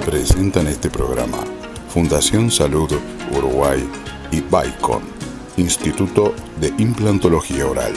Presentan este programa Fundación Salud Uruguay y BICON, Instituto de Implantología Oral.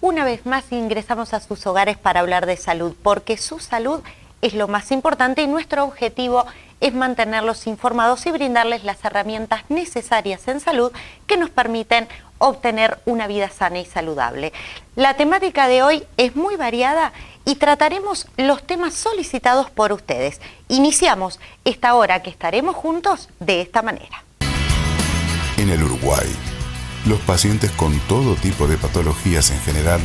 Una vez más ingresamos a sus hogares para hablar de salud, porque su salud es lo más importante y nuestro objetivo es mantenerlos informados y brindarles las herramientas necesarias en salud que nos permiten obtener una vida sana y saludable. La temática de hoy es muy variada y trataremos los temas solicitados por ustedes. Iniciamos esta hora que estaremos juntos de esta manera. En el Uruguay, los pacientes con todo tipo de patologías en general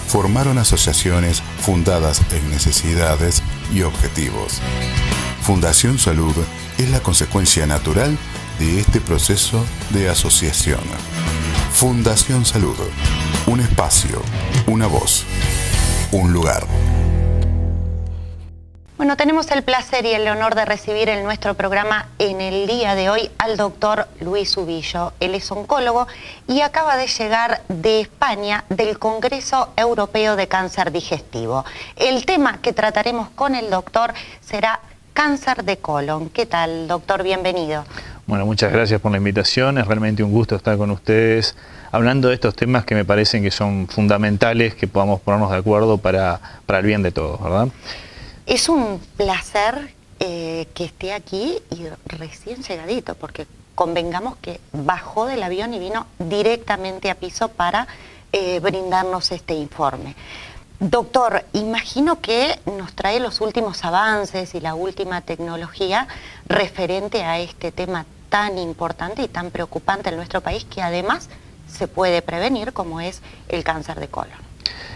formaron asociaciones fundadas en necesidades y objetivos. Fundación Salud es la consecuencia natural de este proceso de asociación. Fundación Salud, un espacio, una voz, un lugar. Bueno, tenemos el placer y el honor de recibir en nuestro programa en el día de hoy al doctor Luis Ubillo. Él es oncólogo y acaba de llegar de España del Congreso Europeo de Cáncer Digestivo. El tema que trataremos con el doctor será cáncer de colon. ¿Qué tal, doctor? Bienvenido. Bueno, muchas gracias por la invitación. Es realmente un gusto estar con ustedes hablando de estos temas que me parecen que son fundamentales, que podamos ponernos de acuerdo para el bien de todos, ¿verdad? Es un placer que esté aquí y recién llegadito, porque convengamos que bajó del avión y vino directamente a piso para brindarnos este informe. Doctor, imagino que nos trae los últimos avances y la última tecnología referente a este tema tan importante y tan preocupante en nuestro país, que además se puede prevenir, como es el cáncer de colon.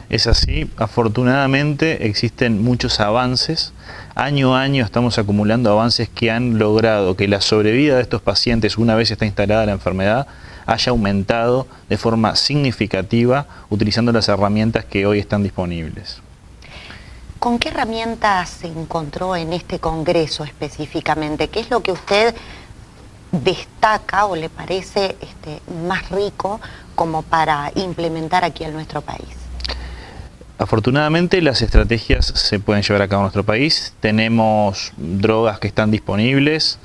Es así, afortunadamente existen muchos avances. Año a año estamos acumulando avances que han logrado que la sobrevida de estos pacientes, una vez está instalada la enfermedad, haya aumentado de forma significativa utilizando las herramientas que hoy están disponibles. ¿Con qué herramientas se encontró en este congreso específicamente? ¿Qué es lo que usted destaca o le parece más rico como para implementar aquí en nuestro país? Afortunadamente las estrategias se pueden llevar a cabo en nuestro país. Tenemos drogas que están disponibles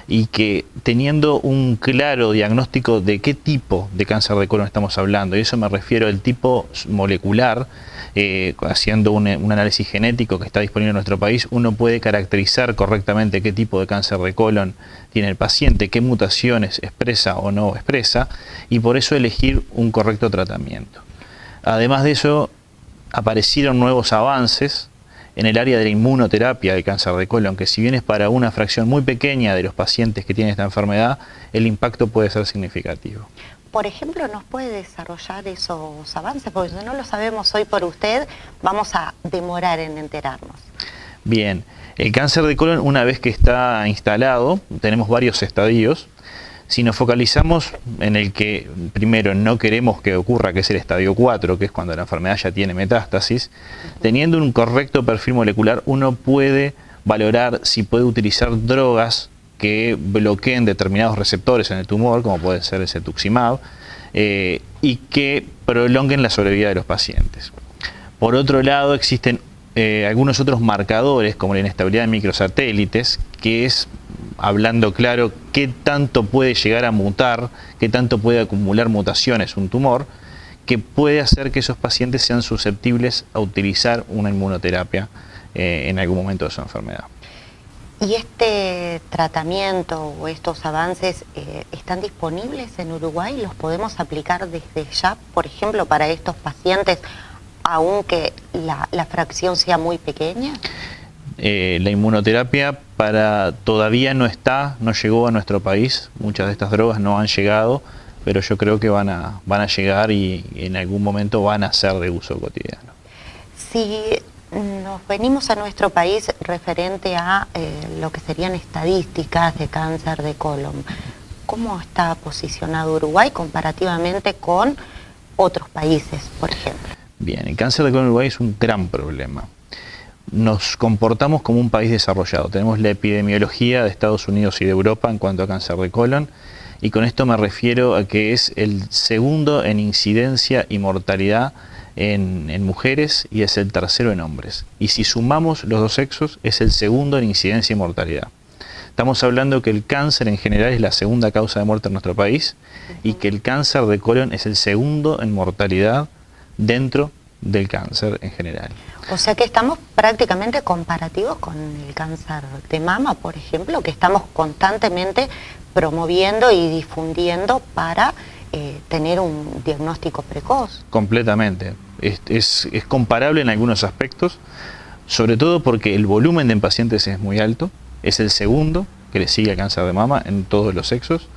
y que, teniendo un claro diagnóstico de qué tipo de cáncer de colon estamos hablando, y eso me refiero al tipo molecular, haciendo un análisis genético que está disponible en nuestro país, uno puede caracterizar correctamente qué tipo de cáncer de colon tiene el paciente, qué mutaciones expresa o no expresa, y por eso elegir un correcto tratamiento. Además de eso, aparecieron nuevos avances en el área de la inmunoterapia del cáncer de colon, que si bien es para una fracción muy pequeña de los pacientes que tienen esta enfermedad, el impacto puede ser significativo. Por ejemplo, ¿nos puede desarrollar esos avances? Porque si no lo sabemos hoy por usted, vamos a demorar en enterarnos. Bien, el cáncer de colon, una vez que está instalado, tenemos varios estadios. Si nos focalizamos en el que primero no queremos que ocurra, que es el estadio 4, que es cuando la enfermedad ya tiene metástasis, teniendo un correcto perfil molecular, uno puede valorar si puede utilizar drogas que bloqueen determinados receptores en el tumor, como puede ser el cetuximab, y que prolonguen la sobrevida de los pacientes. Por otro lado, existen algunos otros marcadores, como la inestabilidad de microsatélites, que es, hablando claro, qué tanto puede llegar a mutar, qué tanto puede acumular mutaciones un tumor, que puede hacer que esos pacientes sean susceptibles a utilizar una inmunoterapia en algún momento de su enfermedad. ¿Y este tratamiento o estos avances están disponibles en Uruguay? ¿Los podemos aplicar desde ya, por ejemplo, para estos pacientes, aunque la fracción sea muy pequeña? La inmunoterapia todavía no llegó a nuestro país. Muchas de estas drogas no han llegado, pero yo creo que van a llegar y en algún momento van a ser de uso cotidiano. Si nos venimos a nuestro país referente a lo que serían estadísticas de cáncer de colon. ¿Cómo está posicionado Uruguay comparativamente con otros países, por ejemplo? Bien, el cáncer de colon en Uruguay es un gran problema. Nos comportamos como un país desarrollado. Tenemos la epidemiología de Estados Unidos y de Europa en cuanto a cáncer de colon, y con esto me refiero a que es el segundo en incidencia y mortalidad en mujeres y es el tercero en hombres. Y si sumamos los dos sexos, es el segundo en incidencia y mortalidad. Estamos hablando que el cáncer en general es la segunda causa de muerte en nuestro país y que el cáncer de colon es el segundo en mortalidad dentro del cáncer en general. O sea que estamos prácticamente comparativos con el cáncer de mama, por ejemplo, que estamos constantemente promoviendo y difundiendo para tener un diagnóstico precoz. Completamente. Es comparable en algunos aspectos, sobre todo porque el volumen de pacientes es muy alto, es el segundo que le sigue al cáncer de mama en todos los sexos,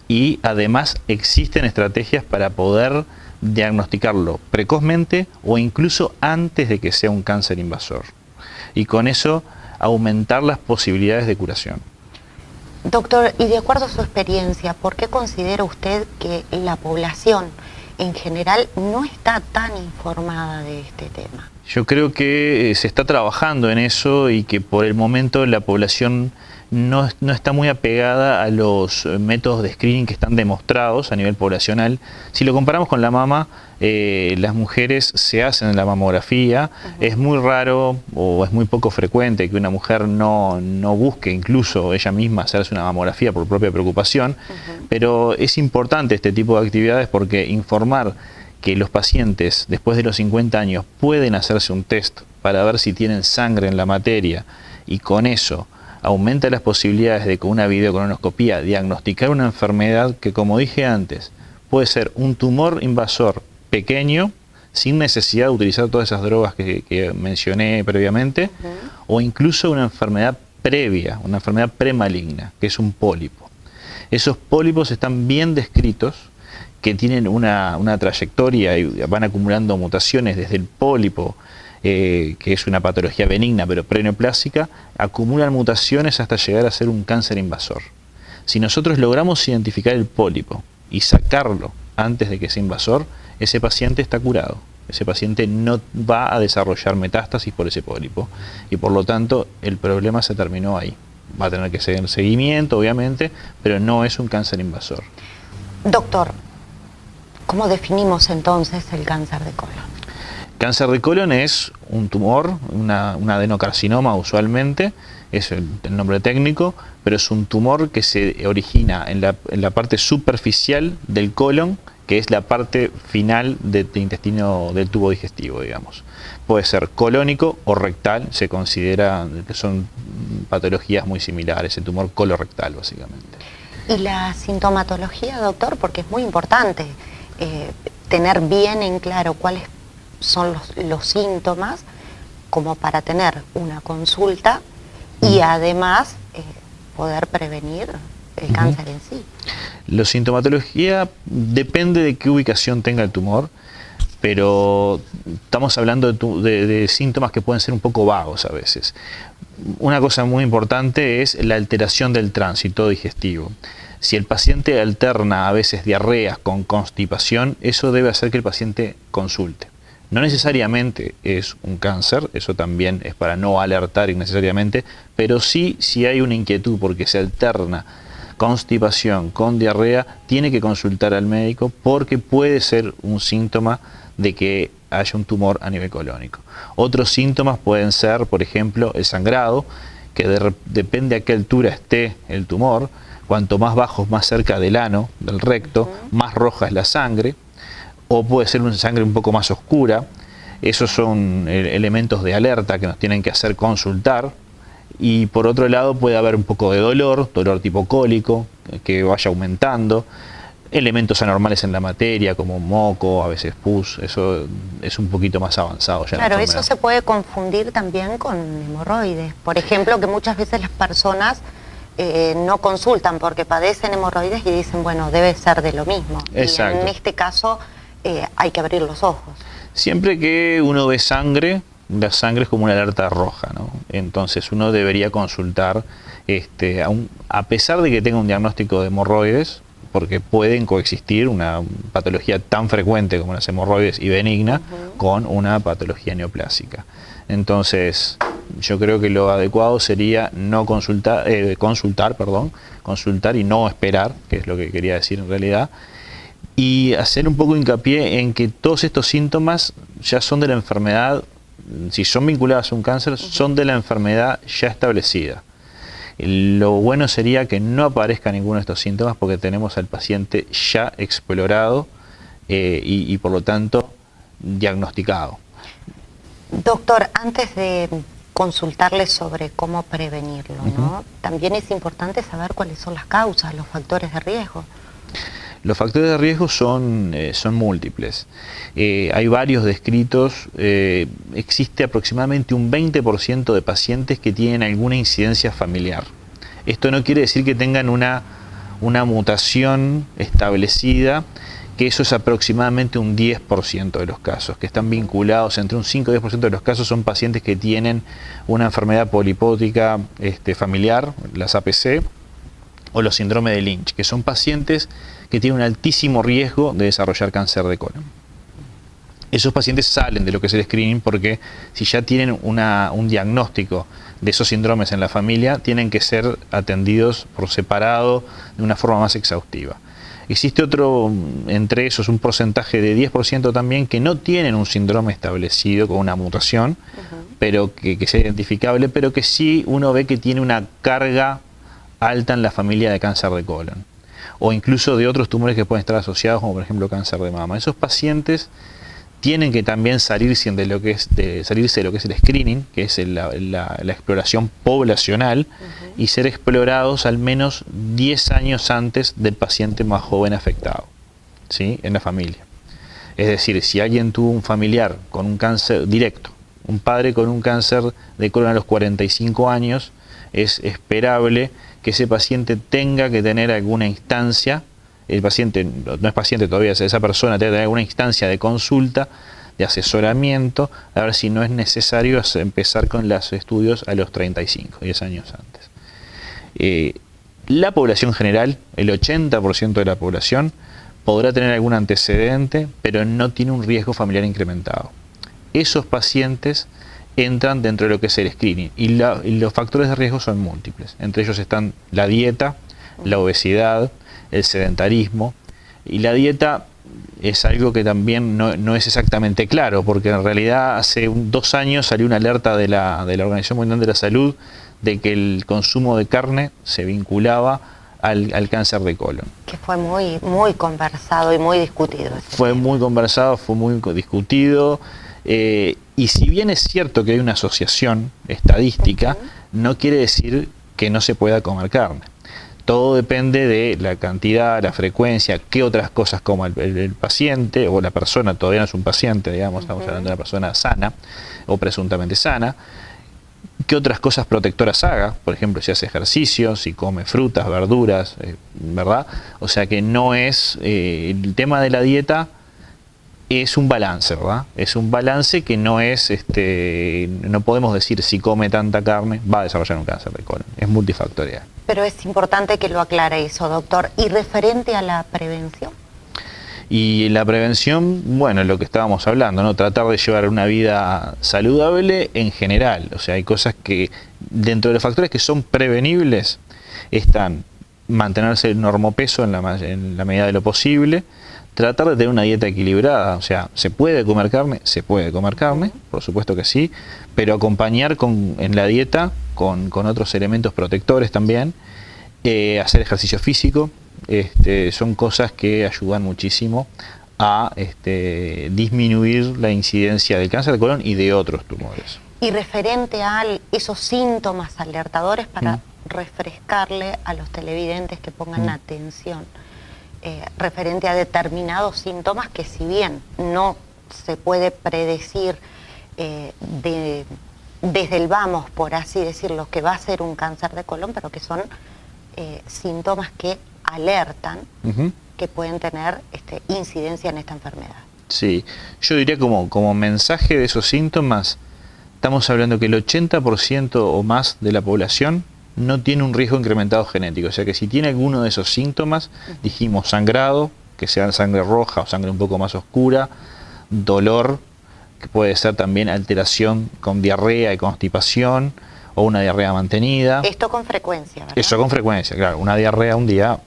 y además existen estrategias para poder diagnosticarlo precozmente o incluso antes de que sea un cáncer invasor, y con eso aumentar las posibilidades de curación. Doctor, y de acuerdo a su experiencia, ¿por qué considera usted que la población en general no está tan informada de este tema? Yo creo que se está trabajando en eso y que por el momento la población no está muy apegada a los métodos de screening que están demostrados a nivel poblacional. Si lo comparamos con la mama, las mujeres se hacen la mamografía. Es muy raro o es muy poco frecuente que una mujer no busque incluso ella misma hacerse una mamografía por propia preocupación, pero es importante este tipo de actividades porque informar que los pacientes después de los 50 años pueden hacerse un test para ver si tienen sangre en la materia y con eso aumenta las posibilidades de con una videocolonoscopía diagnosticar una enfermedad que, como dije antes, puede ser un tumor invasor pequeño sin necesidad de utilizar todas esas drogas que mencioné previamente, o incluso una enfermedad previa, una enfermedad premaligna, que es un pólipo. Esos pólipos están bien descritos, que tienen una trayectoria y van acumulando mutaciones desde el pólipo, que es una patología benigna pero preneoplásica, acumulan mutaciones hasta llegar a ser un cáncer invasor. Si nosotros logramos identificar el pólipo y sacarlo antes de que sea invasor, ese paciente está curado. Ese paciente no va a desarrollar metástasis por ese pólipo y por lo tanto el problema se terminó ahí. Va a tener que seguir seguimiento, obviamente, pero no es un cáncer invasor. Doctor, ¿cómo definimos entonces el cáncer de colon? Cáncer de colon es un tumor, un adenocarcinoma usualmente, es el nombre técnico, pero es un tumor que se origina en la parte superficial del colon, que es la parte final del intestino, del tubo digestivo, digamos. Puede ser colónico o rectal, se considera que son patologías muy similares, el tumor colorectal básicamente. ¿Y la sintomatología, doctor? Porque es muy importante tener bien en claro cuáles son los síntomas como para tener una consulta y además poder prevenir el cáncer en sí. La sintomatología depende de qué ubicación tenga el tumor, pero estamos hablando de síntomas que pueden ser un poco vagos a veces. Una cosa muy importante es la alteración del tránsito digestivo. Si el paciente alterna a veces diarreas con constipación, eso debe hacer que el paciente consulte. No necesariamente es un cáncer, eso también es para no alertar innecesariamente, pero sí, si hay una inquietud porque se alterna constipación con diarrea, tiene que consultar al médico porque puede ser un síntoma de que haya un tumor a nivel colónico. Otros síntomas pueden ser, por ejemplo, el sangrado, que depende a qué altura esté el tumor. Cuanto más bajo, más cerca del ano, del recto, más roja es la sangre, o puede ser una sangre un poco más oscura. Esos son elementos de alerta que nos tienen que hacer consultar. Y por otro lado puede haber un poco de dolor tipo cólico, que vaya aumentando. Elementos anormales en la materia, como moco, a veces pus, eso es un poquito más avanzado ya. Claro, eso se puede confundir también con hemorroides. Por ejemplo, que muchas veces las personas no consultan porque padecen hemorroides y dicen, bueno, debe ser de lo mismo. Exacto. Y en este caso hay que abrir los ojos. Siempre que uno ve sangre, la sangre es como una alerta roja, ¿no? Entonces uno debería consultar, a pesar de que tenga un diagnóstico de hemorroides, porque pueden coexistir una patología tan frecuente como las hemorroides y benigna con una patología neoplásica. Entonces, yo creo que lo adecuado sería no consultar y no esperar, que es lo que quería decir en realidad, y hacer un poco hincapié en que todos estos síntomas ya son de la enfermedad, si son vinculados a un cáncer, son de la enfermedad ya establecida. Lo bueno sería que no aparezca ninguno de estos síntomas porque tenemos al paciente ya explorado y por lo tanto diagnosticado. Doctor, antes de consultarle sobre cómo prevenirlo, ¿no? También es importante saber cuáles son las causas, los factores de riesgo. Los factores de riesgo son múltiples. Hay varios descritos. Existe aproximadamente un 20% de pacientes que tienen alguna incidencia familiar. Esto no quiere decir que tengan una mutación establecida, que eso es aproximadamente un 10% de los casos, que están vinculados, entre un 5 y 10% de los casos son pacientes que tienen una enfermedad polipótica familiar, las APC, o los síndromes de Lynch, que son pacientes que tienen un altísimo riesgo de desarrollar cáncer de colon. Esos pacientes salen de lo que es el screening porque si ya tienen un diagnóstico de esos síndromes en la familia, tienen que ser atendidos por separado de una forma más exhaustiva. Existe otro, entre esos, un porcentaje de 10% también que no tienen un síndrome establecido con una mutación, pero que sea identificable, pero que sí uno ve que tiene una carga alta en la familia de cáncer de colon, o incluso de otros tumores que pueden estar asociados, como por ejemplo cáncer de mama. Esos pacientes tienen que también salirse de lo que es el screening, que es la exploración poblacional, y ser explorados al menos 10 años antes del paciente más joven afectado, ¿sí? En la familia. Es decir, si alguien tuvo un familiar con un cáncer directo, un padre con un cáncer de colon a los 45 años, es esperable que ese paciente tenga que tener alguna instancia, el paciente no es paciente todavía, esa persona tiene que tener alguna instancia de consulta, de asesoramiento, a ver si no es necesario empezar con los estudios a los 35, 10 años antes. La población general, el 80% de la población, podrá tener algún antecedente, pero no tiene un riesgo familiar incrementado. Esos pacientes entran dentro de lo que es el screening y los factores de riesgo son múltiples. Entre ellos están la dieta, la obesidad, el sedentarismo, y la dieta es algo que también no es exactamente claro, porque en realidad hace 2 años salió una alerta de la Organización Mundial de la Salud de que el consumo de carne se vinculaba al cáncer de colon. Que fue muy conversado y muy discutido. Fue muy conversado, fue muy discutido. Y si bien es cierto que hay una asociación estadística, no quiere decir que no se pueda comer carne. Todo depende de la cantidad, la frecuencia, qué otras cosas coma el paciente o la persona, todavía no es un paciente, digamos, estamos hablando de una persona sana o presuntamente sana, qué otras cosas protectoras haga, por ejemplo, si hace ejercicio, si come frutas, verduras, ¿verdad? O sea que no es, el tema de la dieta es un balance, ¿verdad? Es un balance que no es, no podemos decir si come tanta carne va a desarrollar un cáncer de colon, es multifactorial. Pero es importante que lo aclare eso, doctor. ¿Y referente a la prevención? Y la prevención, bueno, lo que estábamos hablando, ¿no? Tratar de llevar una vida saludable en general. O sea, hay cosas que, dentro de los factores que son prevenibles, están mantenerse el normopeso en la medida de lo posible, tratar de tener una dieta equilibrada. O sea, ¿se puede comer carne? Se puede comer carne, por supuesto que sí, pero acompañar en la dieta con otros elementos protectores también, hacer ejercicio físico, son cosas que ayudan muchísimo a disminuir la incidencia del cáncer de colon y de otros tumores. Y referente a esos síntomas alertadores para refrescarle a los televidentes que pongan atención, referente a determinados síntomas que si bien no se puede predecir desde el vamos, por así decirlo, que va a ser un cáncer de colon, pero que son síntomas que alertan que pueden tener incidencia en esta enfermedad. Sí, yo diría como mensaje de esos síntomas, estamos hablando que el 80% o más de la población no tiene un riesgo incrementado genético. O sea que si tiene alguno de esos síntomas, dijimos sangrado, que sea sangre roja o sangre un poco más oscura, dolor, que puede ser también alteración con diarrea y constipación, o una diarrea mantenida. Esto con frecuencia, ¿verdad? Eso con frecuencia, claro. Una diarrea un día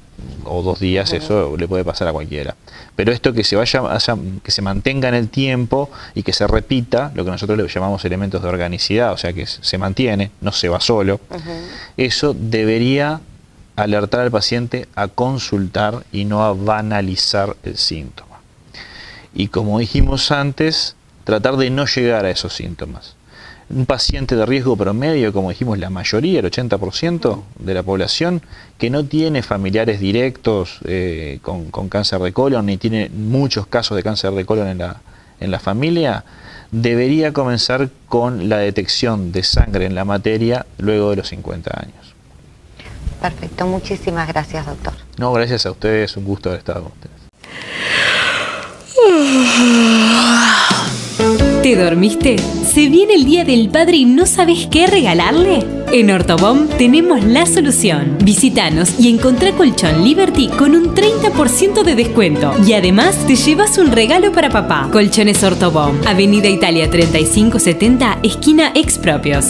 o 2 días, eso le puede pasar a cualquiera. Pero esto que que se mantenga en el tiempo y que se repita, lo que nosotros le llamamos elementos de organicidad, o sea que se mantiene, no se va solo, eso debería alertar al paciente a consultar y no a banalizar el síntoma. Y como dijimos antes, tratar de no llegar a esos síntomas. Un paciente de riesgo promedio, como dijimos, la mayoría, el 80% de la población, que no tiene familiares directos con cáncer de colon, ni tiene muchos casos de cáncer de colon en la familia, debería comenzar con la detección de sangre en la materia luego de los 50 años. Perfecto, muchísimas gracias, doctor. No, gracias a ustedes, un gusto haber estado con ustedes. ¿Te dormiste? ¿Se viene el Día del Padre y no sabes qué regalarle? En Ortobom tenemos la solución. Visítanos y encontrá colchón Liberty con un 30% de descuento. Y además te llevas un regalo para papá. Colchones Ortobom, Avenida Italia 3570, esquina Expropios.